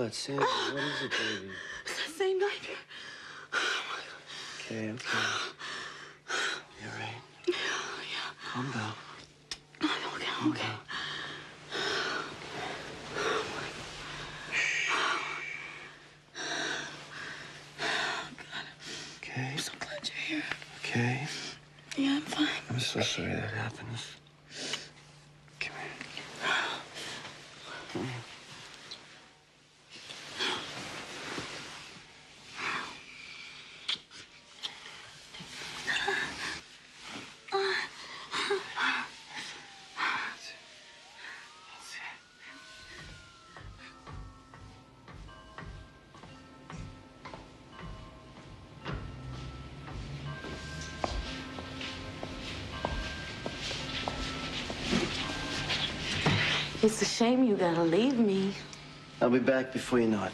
what, Sandy? What is it, baby? It's that same nightmare. Okay, okay. You all right? Yeah, yeah. Calm down. I'm okay, I'm okay. Okay. I'm so glad you're here. Okay. Yeah, I'm fine. I'm so sorry that happened. Come here. Come here. It's a shame you gotta leave me. I'll be back before you know it.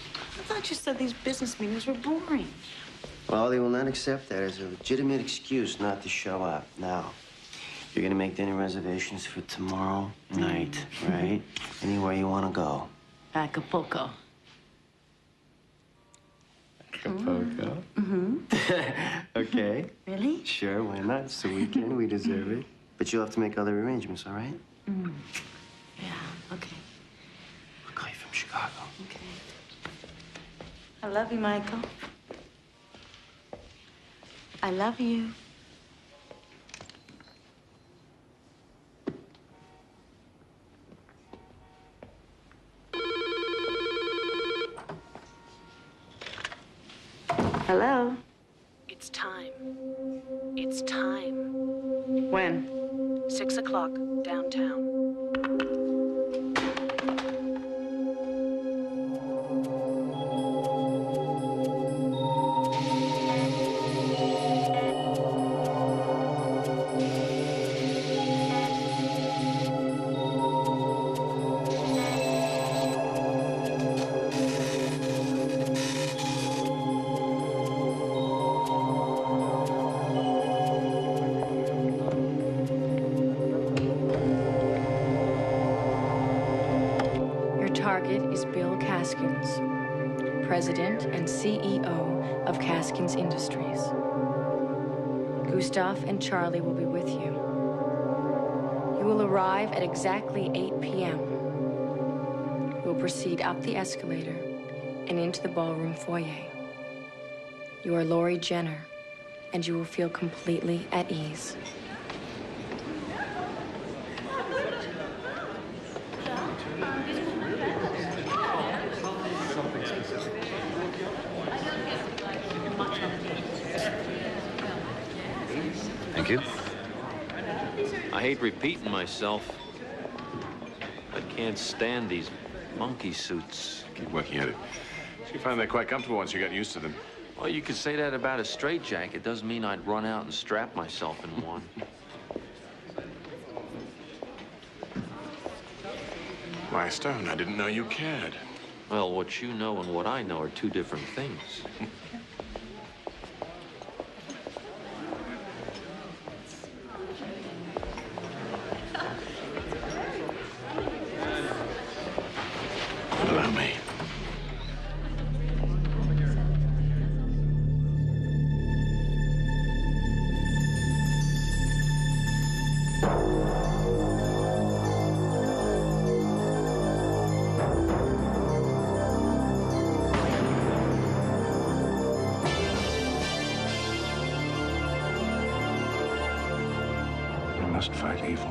I thought you said these business meetings were boring. Well, they will not accept that as a legitimate excuse not to show up. Now, you're gonna make dinner reservations for tomorrow night, right? Anywhere you want to go. Acapulco. Acapulco? Mm-hmm. Okay. Really? Sure, why not? It's the weekend. We deserve it. But you'll have to make other arrangements, all right? Mm. Yeah, okay. I'll call you from Chicago. Okay. I love you, Michael. I love you. Hello? It's time. It's time. When? 6 o'clock, downtown. President and CEO of Caskins Industries. Gustav and Charlie will be with you. You will arrive at exactly 8 p.m. You will proceed up the escalator and into the ballroom foyer. You are Laurie Jenner, and you will feel completely at ease. Thank you. I hate repeating myself. I can't stand these monkey suits. Keep working at it. You find they're quite comfortable once you get used to them. Well, you could say that about a straitjacket. Doesn't mean I'd run out and strap myself in one. Why, Stone, I didn't know you cared. Well, what you know and what I know are two different things. Allow me. We must fight evil,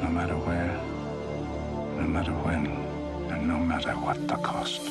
no matter where, no matter when, and no matter what the cost.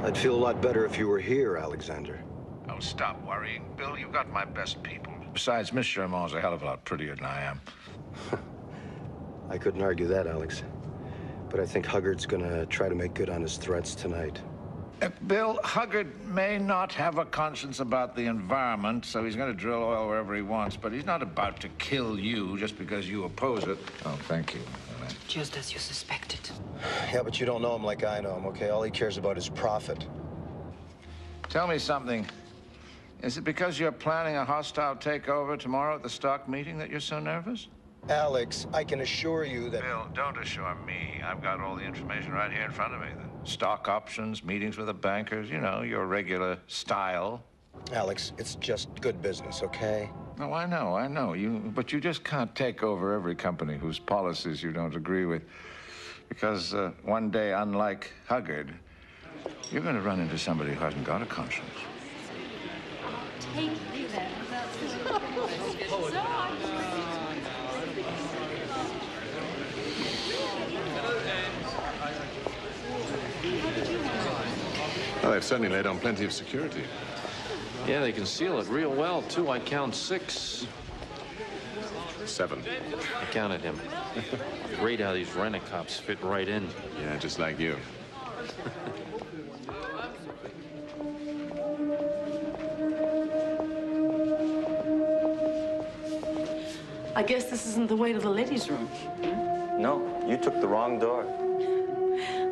I'd feel a lot better if you were here, Alexander. Oh, stop worrying, Bill. You've got my best people. Besides, Miss Sherman's a hell of a lot prettier than I am. I couldn't argue that, Alex. But I think Huggard's gonna try to make good on his threats tonight. Bill, Huggard may not have a conscience about the environment, so he's going to drill oil wherever he wants, but he's not about to kill you just because you oppose it. Oh, thank you. Just as you suspected. Yeah, but you don't know him like I know him, okay? All he cares about is profit. Tell me something. Is it because you're planning a hostile takeover tomorrow at the stock meeting that you're so nervous? Alex, I can assure you that... Bill, don't assure me. I've got all the information right here in front of me. The stock options, meetings with the bankers, you know, your regular style. Alex, it's just good business, okay? No, I know. But you just can't take over every company whose policies you don't agree with. Because one day, unlike Huggard, you're going to run into somebody who hasn't got a conscience. Take me there. Well, they've certainly laid on plenty of security. Yeah, they conceal it real well, too. I count 6. 7. I counted him. Great how these rent-a-cops fit right in. Yeah, just like you. I guess this isn't the way to the ladies' room. No, you took the wrong door.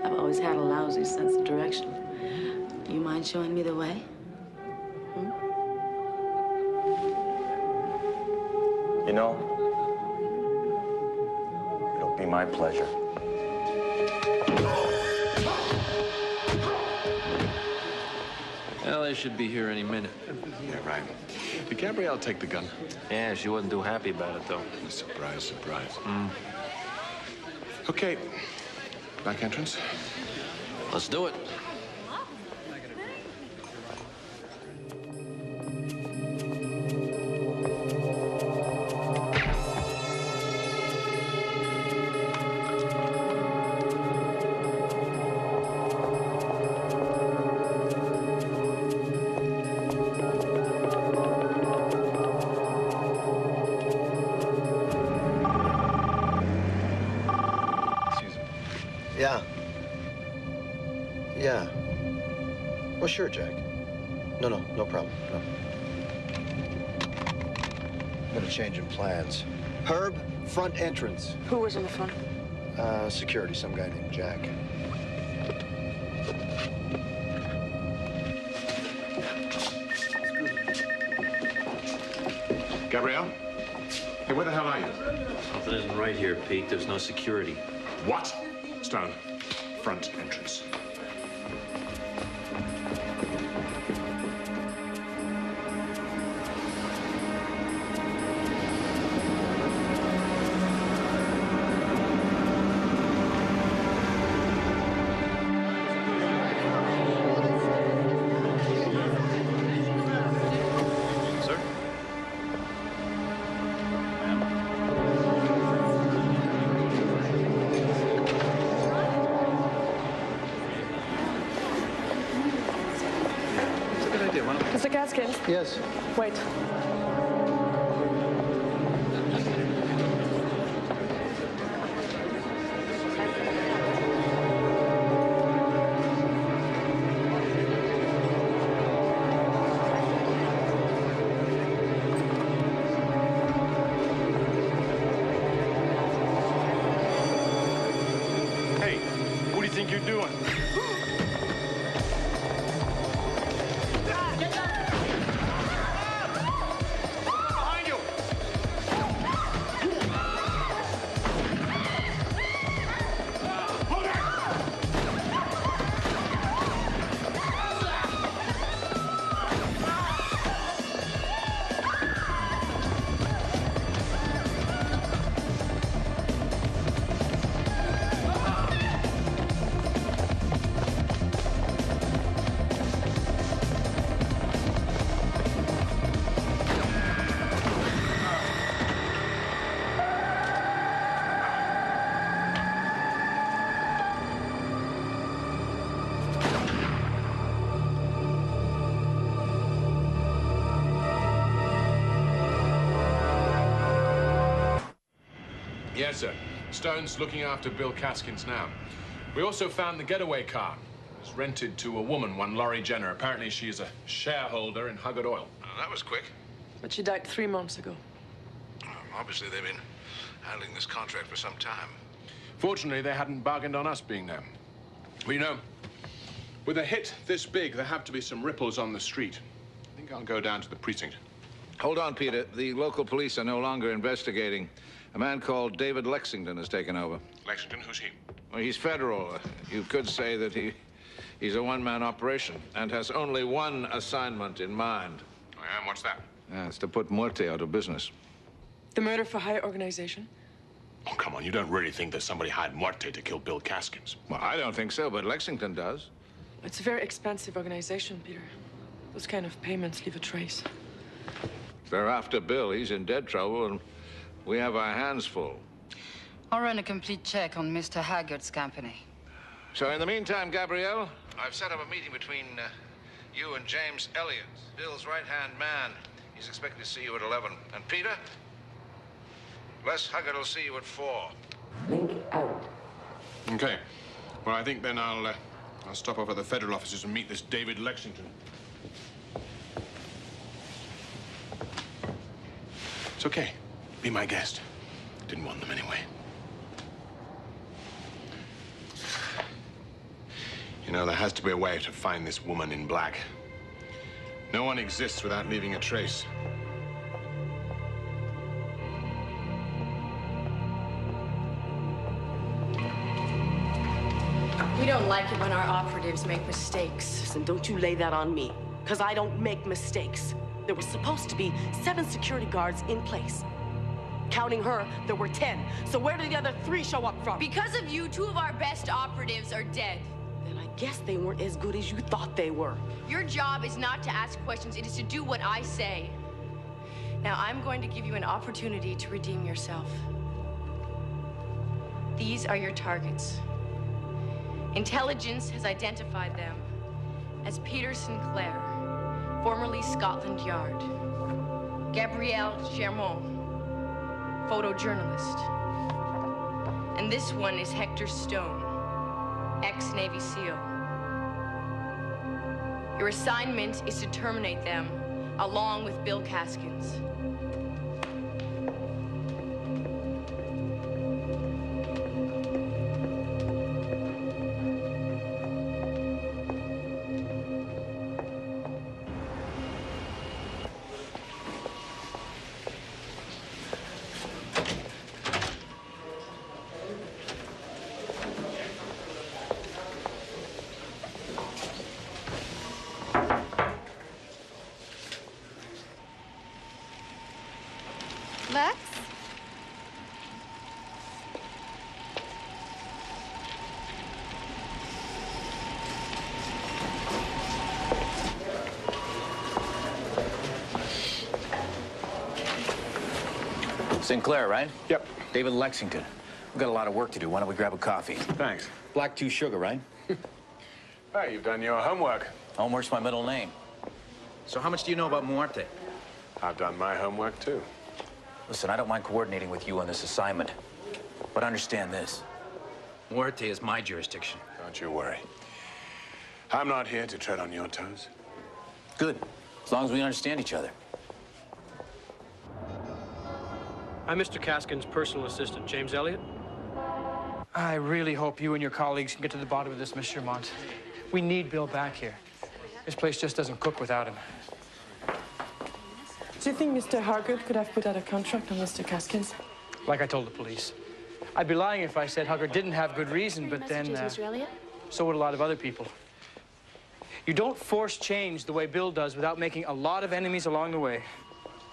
I've always had a lousy sense of direction. You mind showing me the way? You know, it'll be my pleasure. Well, they should be here any minute. Yeah, right. Did Gabrielle take the gun? Yeah, she wasn't too happy about it, though. Surprise. Okay. Back entrance. Let's do it. Yeah. Well, sure, Jack. No problem. No. I'm gonna change in plans. Herb, front entrance. Who was in the front? Security, some guy named Jack. Gabrielle? Hey, where the hell are you? Something isn't right here, Pete. There's no security. What? Stone. Front entrance. Mr. Gaskin? Yes. Wait. Hey, what do you think you're doing? Yes, sir. Stone's looking after Bill Caskins now. We also found the getaway car. It was rented to a woman, one Laurie Jenner. Apparently, she's a shareholder in Huggard Oil. That was quick. But she died 3 months ago. Obviously, they've been handling this contract for some time. Fortunately, they hadn't bargained on us being there. But you know, with a hit this big, there have to be some ripples on the street. I think I'll go down to the precinct. Hold on, Peter. The local police are no longer investigating. A man called David Lexington has taken over. Lexington, who's he? Well, he's federal. You could say that he's a one-man operation and has only one assignment in mind. I am. What's that? It's to put Muerte out of business. The murder for hire organization? Oh, come on. You don't really think that somebody hired Muerte to kill Bill Caskins? Well, I don't think so, but Lexington does. It's a very expensive organization, Peter. Those kind of payments leave a trace. They're after Bill. He's in dead trouble, and we have our hands full. I'll run a complete check on Mr. Haggard's company. So in the meantime, Gabrielle, I've set up a meeting between you and James Elliott, Bill's right-hand man. He's expected to see you at 11. And Peter? Les Huggard will see you at 4. Link out. Okay. Well, I think then I'll stop off at the federal offices and meet this David Lexington. It's okay. Be my guest. Didn't want them anyway. You know, there has to be a way to find this woman in black. No one exists without leaving a trace. We don't like it when our operatives make mistakes. Listen, don't you lay that on me, because I don't make mistakes. There were supposed to be 7 security guards in place. Counting her, there were 10. So where did the other 3 show up from? Because of you, 2 of our best operatives are dead. Then I guess they weren't as good as you thought they were. Your job is not to ask questions, it is to do what I say. Now, I'm going to give you an opportunity to redeem yourself. These are your targets. Intelligence has identified them as Peter Sinclair, formerly Scotland Yard. Gabrielle Germont, photojournalist. And this one is Hector Stone, ex-Navy SEAL. Your assignment is to terminate them along with Bill Caskins. Lex? Sinclair, right? Yep. David Lexington. We've got a lot of work to do. Why don't we grab a coffee? Thanks. Black 2 sugar, right? Hey, you've done your homework. Homework's my middle name. So how much do you know about Muerte? I've done my homework, too. Listen, I don't mind coordinating with you on this assignment, but understand this. Muerte is my jurisdiction. Don't you worry. I'm not here to tread on your toes. Good, as long as we understand each other. I'm Mr. Caskins' personal assistant, James Elliott. I really hope you and your colleagues can get to the bottom of this, Miss Chermont. We need Bill back here. This place just doesn't cook without him. Do you think Mr. Haggard could have put out a contract on Mr. Caskins? Like I told the police. I'd be lying if I said Haggard didn't have good reason, but then, Mr. Elliott? so would a lot of other people. You don't force change the way Bill does without making a lot of enemies along the way.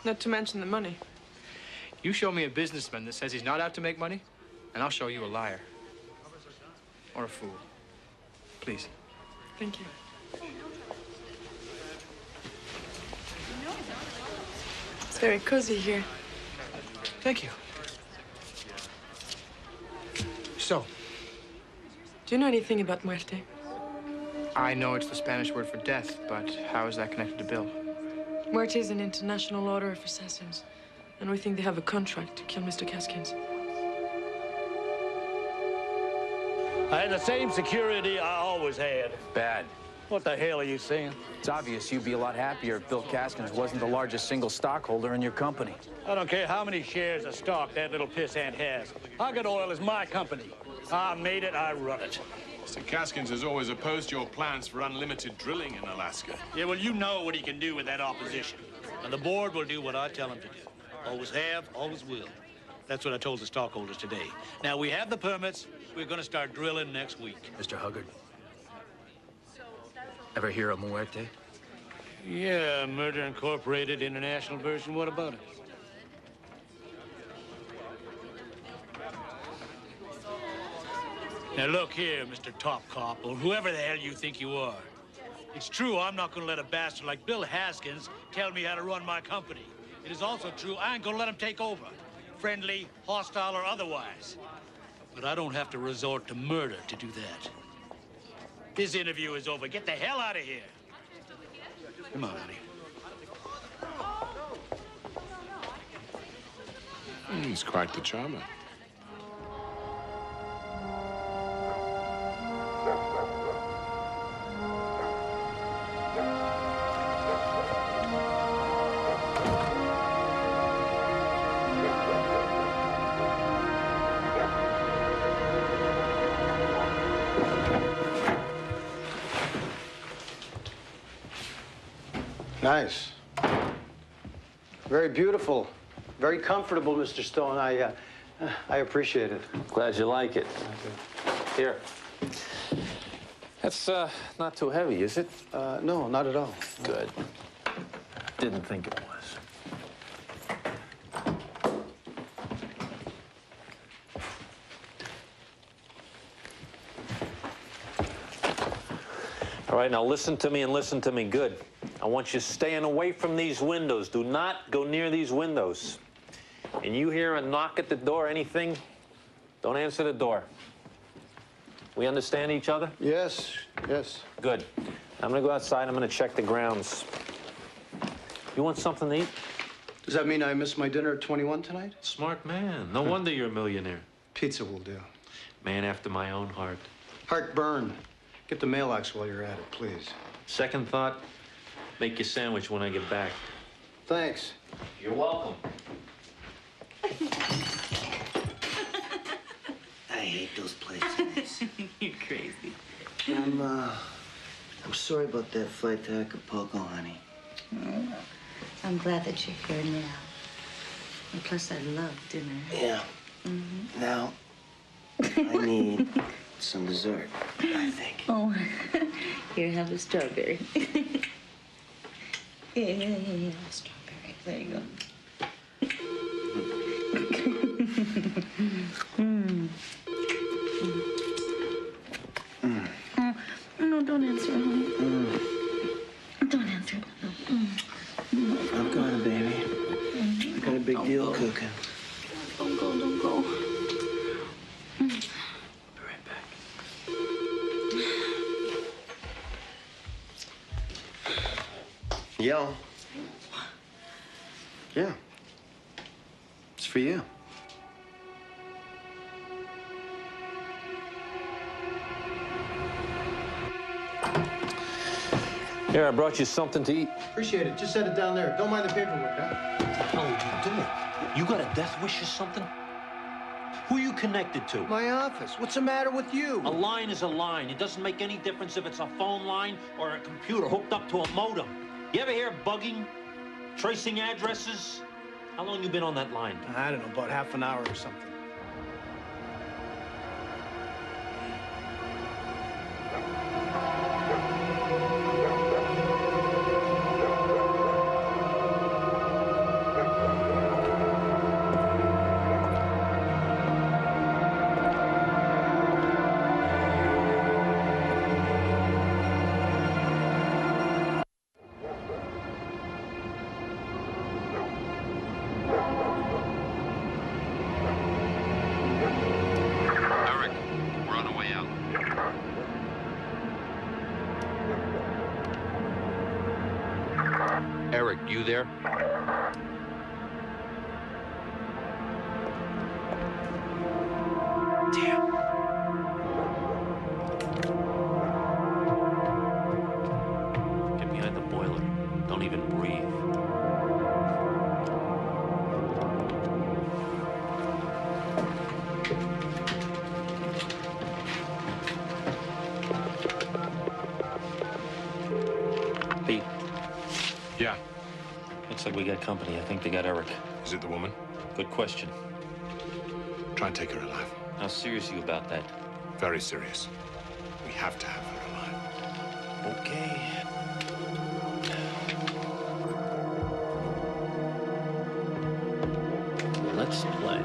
Not to mention the money. You show me a businessman that says he's not out to make money, and I'll show you a liar. Or a fool. Please. Thank you. It's very cozy here. Thank you. So, do you know anything about Muerte? I know it's the Spanish word for death, but how is that connected to Bill? Muerte is an international order of assassins, and we think they have a contract to kill Mr. Caskins. I had the same security I always had. Bad. What the hell are you saying? It's obvious you'd be a lot happier if Bill Caskins wasn't the largest single stockholder in your company. I don't care how many shares of stock that little pissant has. Huggard Oil is my company. I made it, I run it. Mr. Caskins has always opposed your plans for unlimited drilling in Alaska. Yeah, well, you know what he can do with that opposition. And the board will do what I tell him to do. Always have, always will. That's what I told the stockholders today. Now, we have the permits. We're going to start drilling next week. Mr. Huggard, ever hear of Muerte? Yeah, Murder Incorporated international version. What about it? Now, look here, Mr. Top Cop, or whoever the hell you think you are. It's true I'm not going to let a bastard like Bill Haskins tell me how to run my company. It is also true I ain't going to let him take over, friendly, hostile, or otherwise. But I don't have to resort to murder to do that. This interview is over. Get the hell out of here. Come on, honey. He's quite the charmer. Nice. Very beautiful. Very comfortable, Mr. Stone. I appreciate it. Glad you like it. Here. That's not too heavy, is it? No, not at all. Good. Didn't think it was. All right, now listen to me and listen to me good. I want you staying away from these windows. Do not go near these windows. And you hear a knock at the door, anything, don't answer the door. We understand each other? Yes, yes. Good. I'm gonna go outside, I'm gonna check the grounds. You want something to eat? Does that mean I missed my dinner at 21 tonight? Smart man. No wonder you're a millionaire. Pizza will do. Man after my own heart. Heartburn. Get the mailbox while you're at it, please. Second thought, make your sandwich when I get back. Thanks. You're welcome. I hate those places. You're crazy. I'm sorry about that flight to Acapulco, honey. Oh, I'm glad that you're here now. And plus, I love dinner. Yeah. Mm-hmm. Now, I need some dessert, I think. Oh, here, have a strawberry. Yeah, strawberry. There you go. Oh, no, don't answer, honey. Don't answer. I'm going, baby. I got a big deal cooking. Don't go, don't go. Be right back. Yo. Yeah. It's for you. Here, I brought you something to eat. Appreciate it. Just set it down there. Don't mind the paperwork, huh? What the hell are you doing? You got a death wish or something? Who are you connected to? My office. What's the matter with you? A line is a line. It doesn't make any difference if it's a phone line or a computer hooked up to a modem. You ever hear of bugging? Tracing addresses? How long you been on that line? I don't know, about half an hour or something. Eric, you there? Damn. Looks like we got company. I think they got Eric. Is it the woman? Good question. Try and take her alive. How serious are you about that? Very serious. We have to have her alive. Okay. Let's play.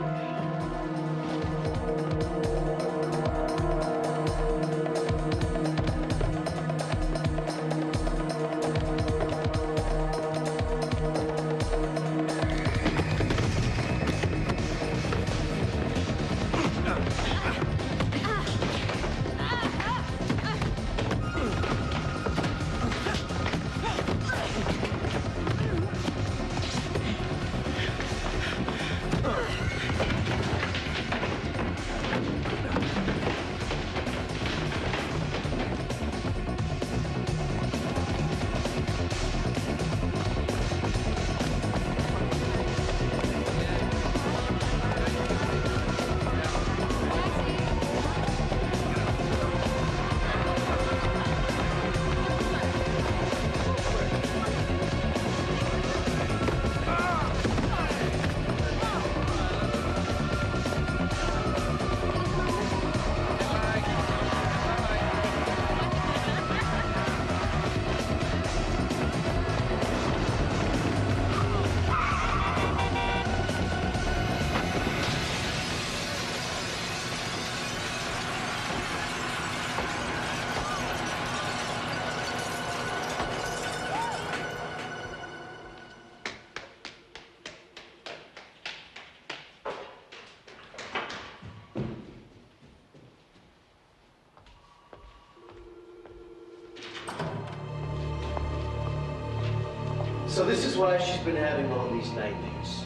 So this is why she's been having all these nightmares.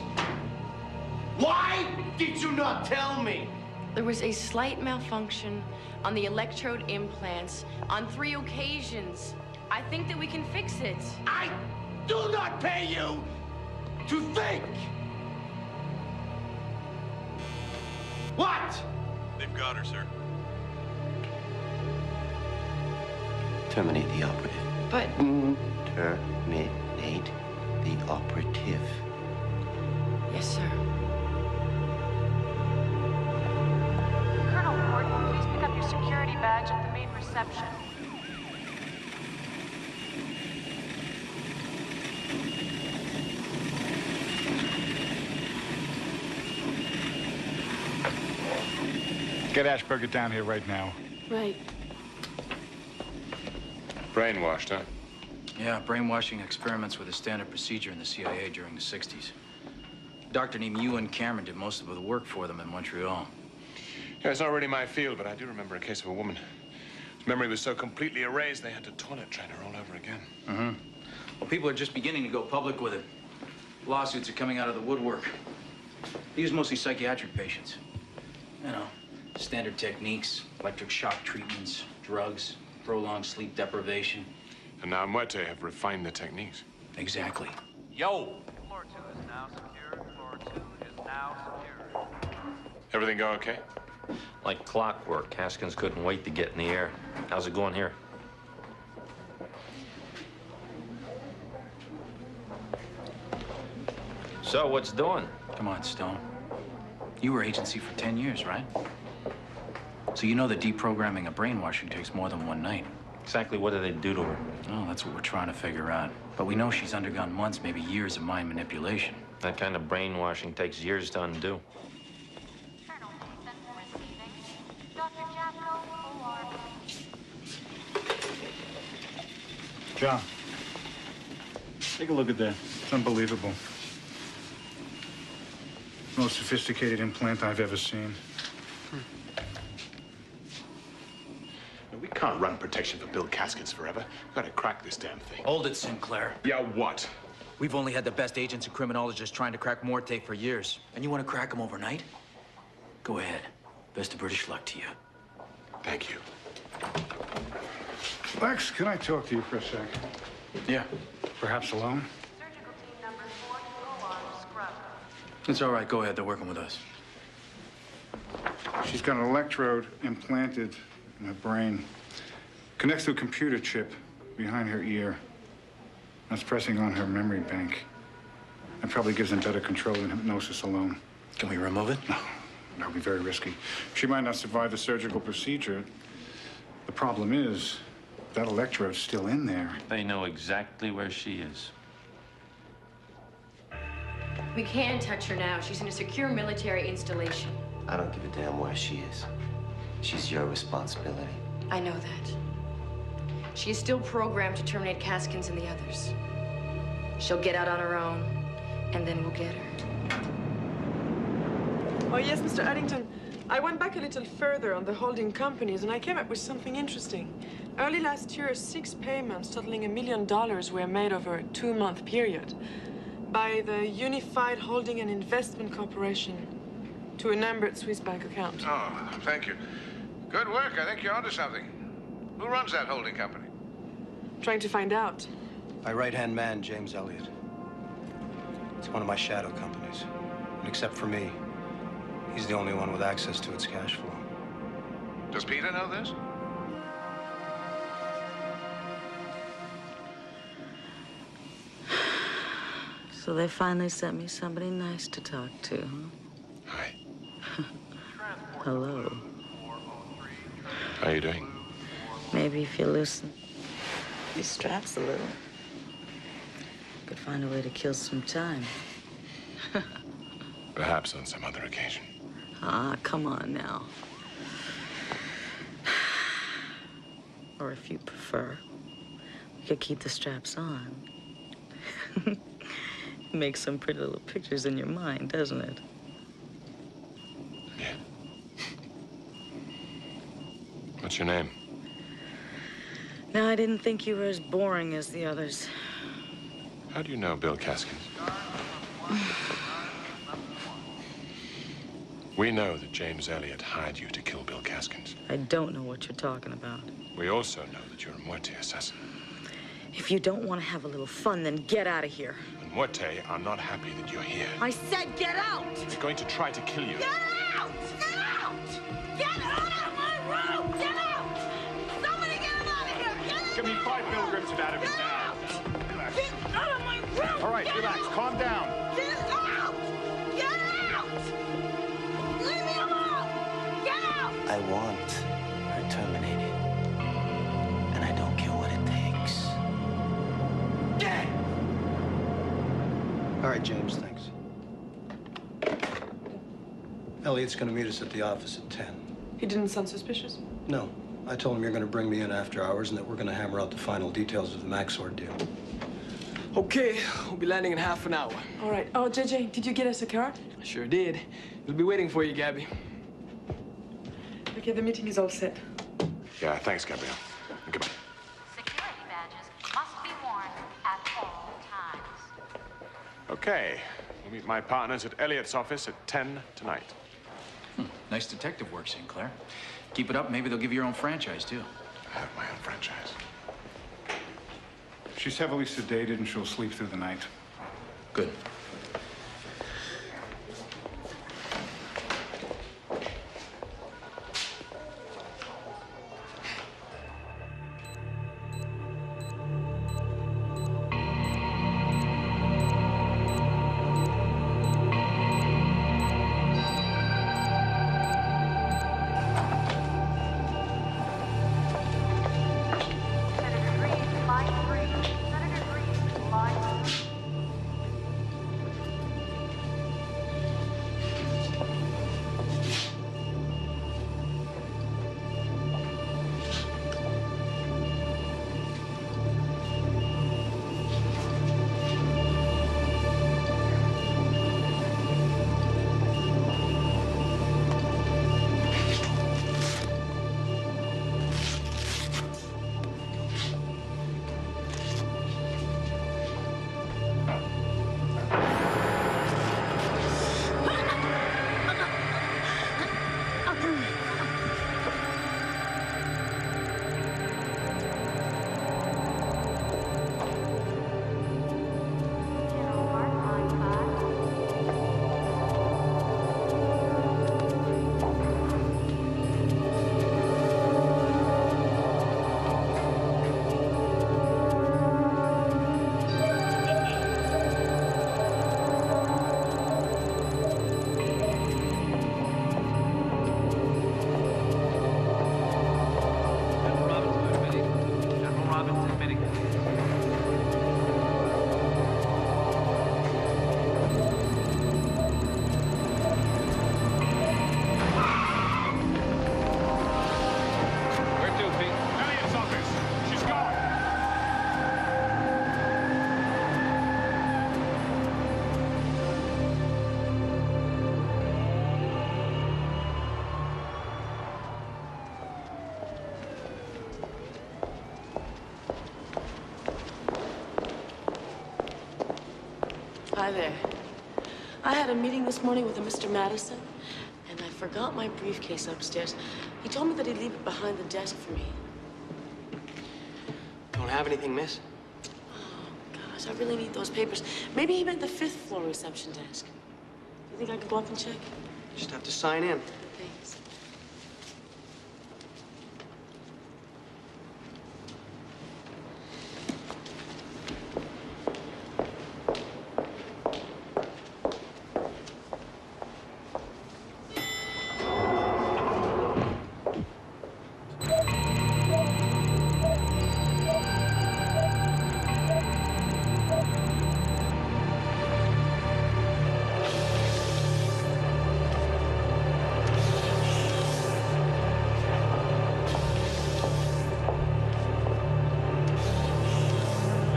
Why did you not tell me? There was a slight malfunction on the electrode implants on 3 occasions. I think that we can fix it. I do not pay you to think. What? They've got her, sir. Terminate the operative. But... Terminate the operative. Yes, sir. Colonel Gordon, please pick up your security badge at the main reception. Get Ashburger down here right now. Right. Brainwashed, huh? Yeah, brainwashing experiments were the standard procedure in the CIA during the 60s. A doctor named Ewan Cameron did most of the work for them in Montreal. Yeah, it's not really my field, but I do remember a case of a woman whose memory was so completely erased they had to toilet train her all over again. Mm-hmm. Well, people are just beginning to go public with it. Lawsuits are coming out of the woodwork. These are mostly psychiatric patients. You know, standard techniques, electric shock treatments, drugs, prolonged sleep deprivation. And now Muerte have refined the techniques. Exactly. Yo! Floor 2 is now secured. Floor 2 is now secured. Everything go okay? Like clockwork. Haskins couldn't wait to get in the air. How's it going here? So, what's doing? Come on, Stone. You were agency for 10 years, right? So you know that deprogramming a brainwashing takes more than one night. Exactly what did they do to her? Oh, that's what we're trying to figure out. But we know she's undergone months, maybe years of mind manipulation. That kind of brainwashing takes years to undo. Colonel Mason receiving. Dr. Jasco, OR. John, take a look at that. It's unbelievable. Most sophisticated implant I've ever seen. We can't run protection for Bill Caskins forever. We've got to crack this damn thing. Hold it, Sinclair. Yeah, what? We've only had the best agents and criminologists trying to crack Muerte for years. And you want to crack them overnight? Go ahead. Best of British luck to you. Thank you. Lex, can I talk to you for a sec? Yeah. Perhaps alone? Surgical team number 4 to OR scrub. It's all right. Go ahead. They're working with us. She's got an electrode implanted in her brain. Connects to a computer chip behind her ear. That's pressing on her memory bank. It probably gives them better control than hypnosis alone. Can we remove it? No, that would be very risky. She might not survive the surgical procedure. The problem is, that electrode's still in there. They know exactly where she is. We can't touch her now. She's in a secure military installation. I don't give a damn where she is. She's your responsibility. I know that. She is still programmed to terminate Caskins and the others. She'll get out on her own, and then we'll get her. Oh, yes, Mr. Addington. I went back a little further on the holding companies, and I came up with something interesting. Early last year, 6 payments totaling $1 million were made over a 2-month period by the Unified Holding and Investment Corporation to a numbered Swiss bank account. Oh, thank you. Good work. I think you're onto something. Who runs that holding company? Trying to find out. My right-hand man, James Elliott. It's one of my shadow companies. And except for me, he's the only one with access to its cash flow. Does Peter know this? So they finally sent me somebody nice to talk to, huh? Hi. Hello. How are you doing? Maybe if you loosen these straps a little, could find a way to kill some time. Perhaps on some other occasion. Ah, come on now. Or if you prefer, we could keep the straps on. Makes some pretty little pictures in your mind, doesn't it? Yeah. What's your name? No, I didn't think you were as boring as the others. How do you know Bill Caskins? We know that James Elliott hired you to kill Bill Caskins. I don't know what you're talking about. We also know that you're a Muerte assassin. If you don't want to have a little fun, then get out of here. And Muerte are not happy that you're here. I said get out! They're going to try to kill you. Get out! Get out! Get out of my room! Get out! Somebody get him out of here! Get him Give me 5 milligrams of that now. out! Get out of my room! All right, get relax. Out! Calm down. Get out! Get out! Leave me alone! Get out! I want her terminated. And I don't care what it takes. Yeah! All right, James, thanks. Elliott's gonna meet us at the office at 10. He didn't sound suspicious? No, I told him you're gonna bring me in after hours and that we're gonna hammer out the final details of the MacSword deal. Okay, we'll be landing in half an hour. All right. Oh, JJ, did you get us a car? I sure did. We'll be waiting for you, Gabby. Okay, the meeting is all set. Yeah, thanks, Gabrielle. Goodbye. Security badges must be worn at all times. Okay. We'll meet my partners at Elliott's office at 10 tonight. Nice detective work, St. Clair. Keep it up, maybe they'll give you your own franchise, too. I have my own franchise. She's heavily sedated and she'll sleep through the night. Good. Hi there. I had a meeting this morning with a Mr. Madison, and I forgot my briefcase upstairs. He told me that he'd leave it behind the desk for me. Don't have anything, miss? Gosh, I really need those papers. Maybe he meant the 5th floor reception desk. Do you think I could go up and check? Just have to sign in. Thanks.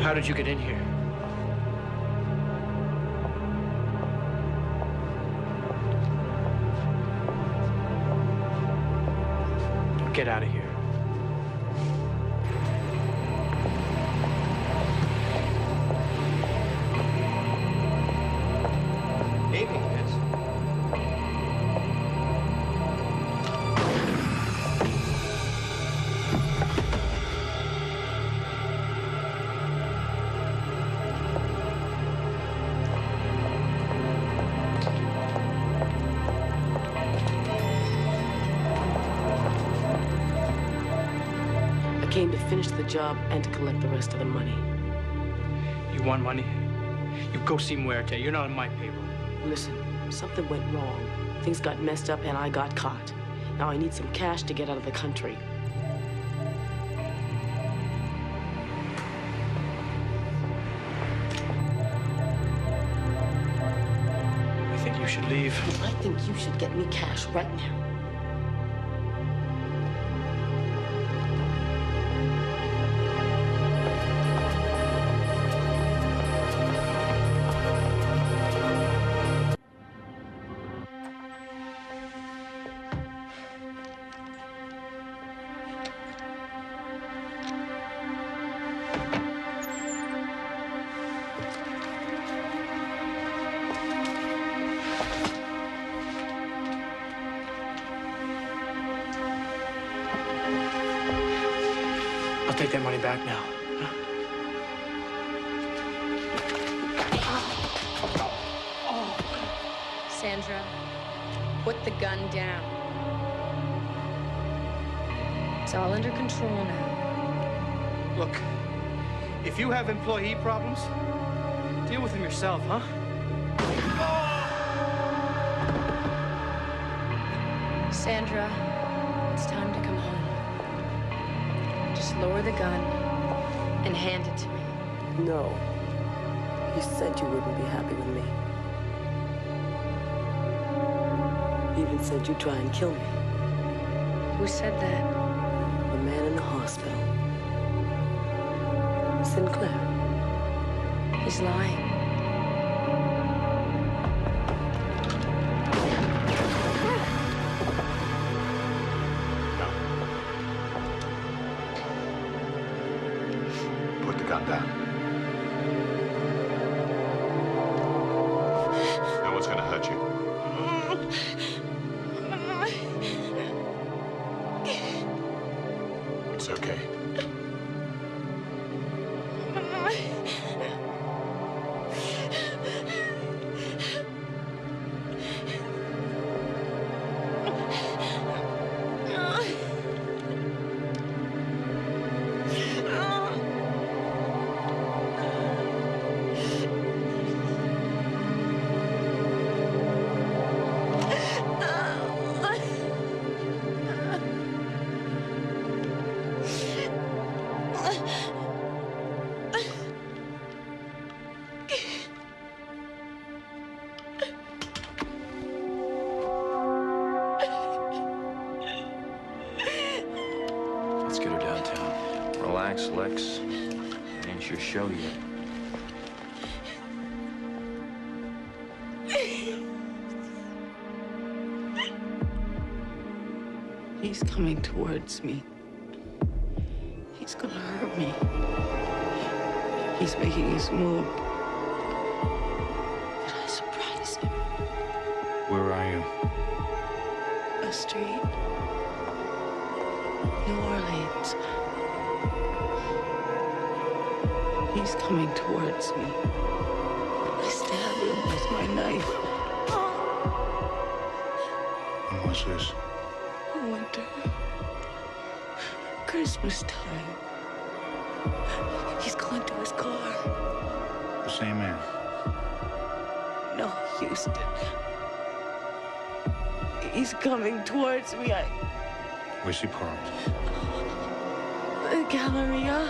How did you get in here? Get out of here. Evening, miss. I came to finish the job and to collect the rest of the money. You want money? You go see Muerte. You're not on my payroll. Listen, something went wrong. Things got messed up and I got caught. Now I need some cash to get out of the country. You think you should leave? I think you should get me cash right now. I'll take that money back now. Sandra, put the gun down. It's all under control now. Look, if you have employee problems, deal with them yourself, huh? Sandra, it's time to come home. Just lower the gun and hand it to me. No. You said you wouldn't be happy with me. You even said you'd try and kill me. Who said that? The man in the hospital. Sinclair. He's lying. Put the gun down. No one's gonna hurt you. It's okay. Let's get her downtown. Relax, Lex. It ain't your show yet. He's coming towards me. He's gonna hurt me. He's making his move. Where are you? A street. New Orleans. He's coming towards me. I stabbed him with my knife. When was this? Winter. Christmas time. He's going to his car. The same man. No, Houston. He's coming towards me. Where's he parked? The Galleria.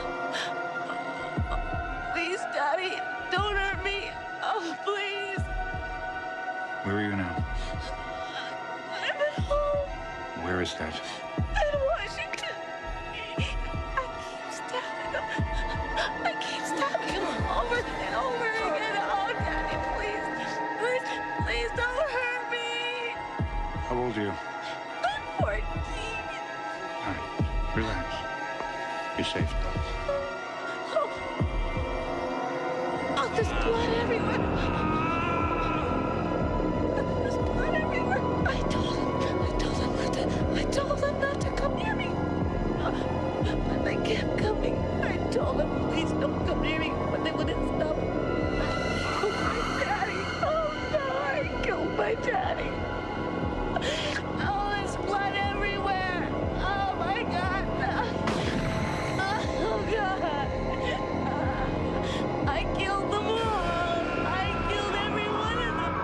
Please, Daddy, don't hurt me. Oh, please. Where are you now? I'm at home. Where is that? In Washington. I keep stabbing him over and over again. Oh, Daddy, please don't hurt me. How old are you? I'm 14. All right, relax. You're safe. Oh, there's blood everywhere. There's blood everywhere. I told him not to come near me. But they kept coming. I told them, please don't come near me, but they wouldn't stop. Oh, my daddy. Oh, no, I killed my daddy. Oh, there's blood everywhere. Oh, my God. Oh, God. I killed them all. I killed every one of them.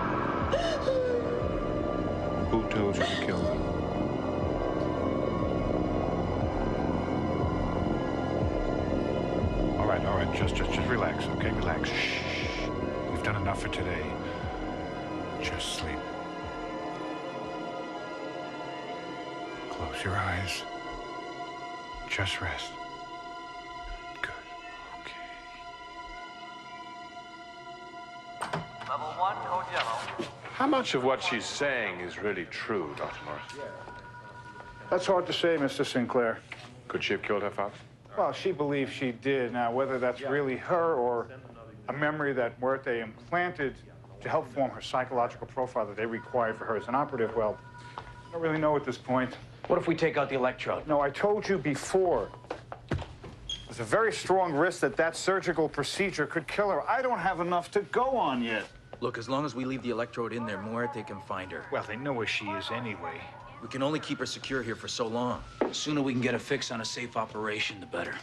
Who told you to kill them? All right, just relax, okay? Relax. Shh. We've done enough for today. Just sleep. Close your eyes. Just rest. Good. Okay. Level 1, code yellow. How much of what she's saying is really true, Dr. Morris? That's hard to say, Mr. Sinclair. Could she have killed her father? Well, she believes she did. Now, whether that's really her or a memory that Muerte implanted to help form her psychological profile that they required for her as an operative, well, I don't really know at this point. What if we take out the electrode? No, I told you before. There's a very strong risk that that surgical procedure could kill her. I don't have enough to go on yet. Look, as long as we leave the electrode in there, Muerte can find her. Well, they know where she is anyway. We can only keep her secure here for so long. The sooner we can get a fix on a safe operation, the better.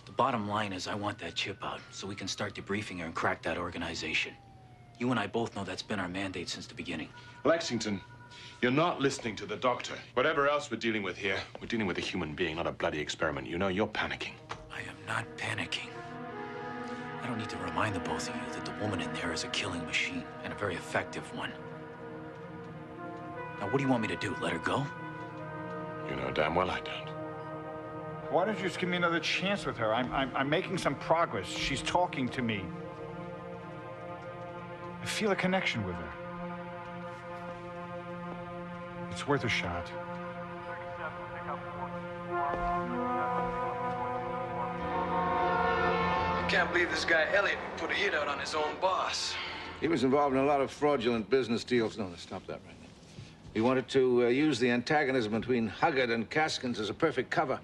The bottom line is I want that chip out so we can start debriefing her and crack that organization. You and I both know that's been our mandate since the beginning. Lexington, you're not listening to the doctor. Whatever else we're dealing with here, we're dealing with a human being, not a bloody experiment. You know, you're panicking. I am not panicking. I don't need to remind the both of you that the woman in there is a killing machine, and a very effective one. Now, what do you want me to do? Let her go? You know damn well I don't. Why don't you just give me another chance with her? I'm making some progress. She's talking to me. I feel a connection with her. It's worth a shot. I can't believe this guy Elliot put a hit out on his own boss. He was involved in a lot of fraudulent business deals. No, stop that right now. He wanted to use the antagonism between Huggard and Caskins as a perfect cover.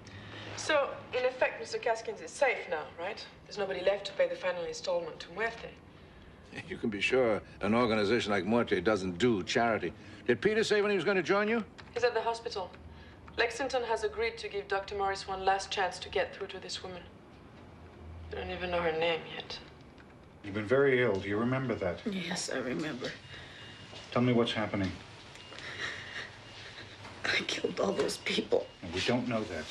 So, in effect, Mr. Caskins is safe now, right? There's nobody left to pay the final installment to Muerte. You can be sure an organization like Muerte doesn't do charity. Did Peter say when he was going to join you? He's at the hospital. Lexington has agreed to give Dr. Morris one last chance to get through to this woman. I don't even know her name yet. You've been very ill. Do you remember that? Yes, I remember. Tell me what's happening. I killed all those people. We don't know that.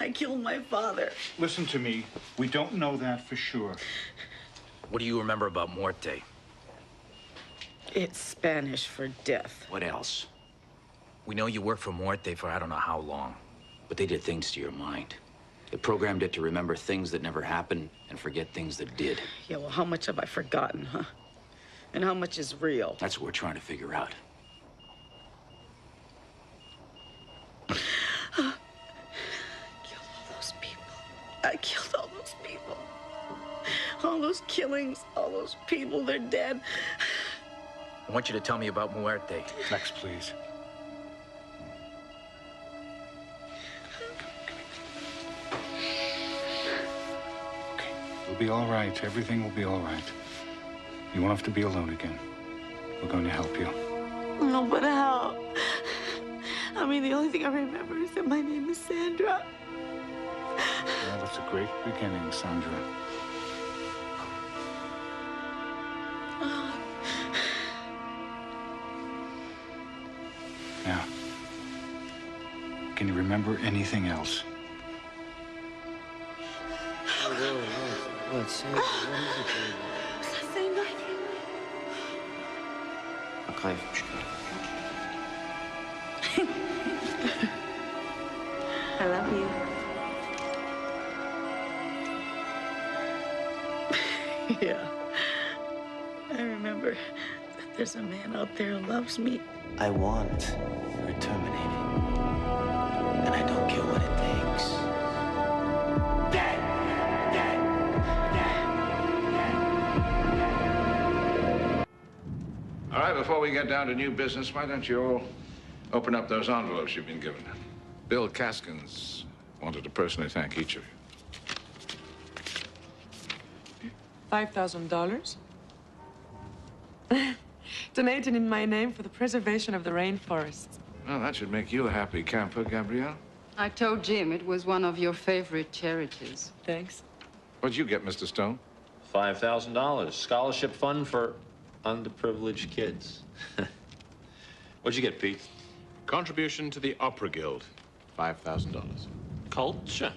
I killed my father. Listen to me. We don't know that for sure. What do you remember about Muerte? It's Spanish for death. What else? We know you worked for Muerte for I don't know how long, but they did things to your mind. They programmed it to remember things that never happened and forget things that did. Yeah, well, how much have I forgotten, huh? And how much is real? That's what we're trying to figure out. I killed all those people. All those killings, all those people, they're dead. I want you to tell me about Muerte. Next, please. Okay, we'll be all right. Everything will be all right. You won't have to be alone again. We're going to help you. No, but how? I mean, the only thing I remember is that my name is Sandra. Well, that's a great beginning, Sandra. Now, can you remember anything else? What, Sandra? What is it, baby? Say nothing. Kayfmışlar. I love you. Yeah. I remember that there's a man out there who loves me. I want her terminated. And I don't care what it takes. All right, before we get down to new business, why don't you all open up those envelopes you've been given? Bill Caskins wanted to personally thank each of you. $5,000? Donated in my name for the preservation of the rainforests. Well, that should make you a happy camper, Gabrielle. I told Jim it was one of your favorite charities. Thanks. What'd you get, Mr. Stone? $5,000. Scholarship fund for underprivileged kids. What'd you get, Pete? Contribution to the Opera Guild, $5,000. Culture.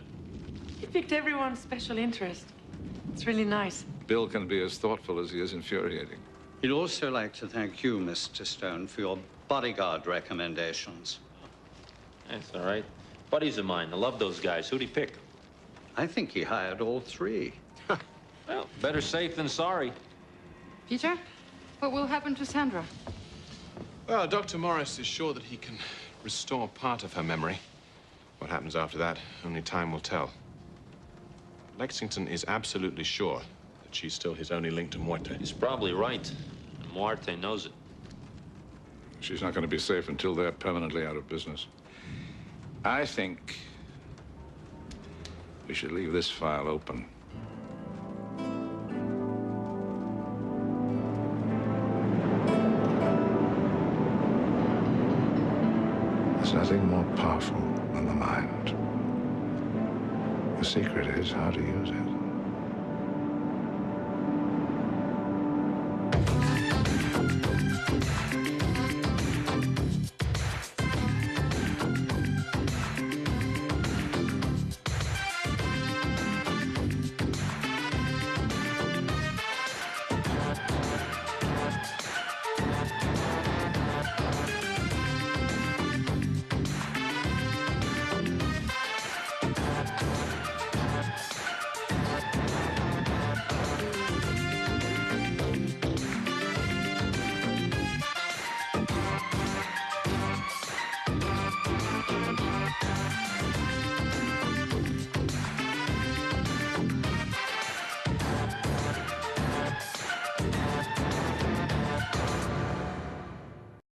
He picked everyone's special interest. It's really nice. Bill can be as thoughtful as he is infuriating. He'd also like to thank you, Mr. Stone, for your bodyguard recommendations. That's all right. Buddies of mine, I love those guys. Who'd he pick? I think he hired all three. Well, better safe than sorry. Peter, what will happen to Sandra? Well, Dr. Morris is sure that he can restore part of her memory. What happens after that, only time will tell. Lexington is absolutely sure that she's still his only link to Muerte. He's probably right. And Muerte knows it. She's not going to be safe until they're permanently out of business. I think we should leave this file open. There's nothing more powerful than the mind. The secret is how to use it.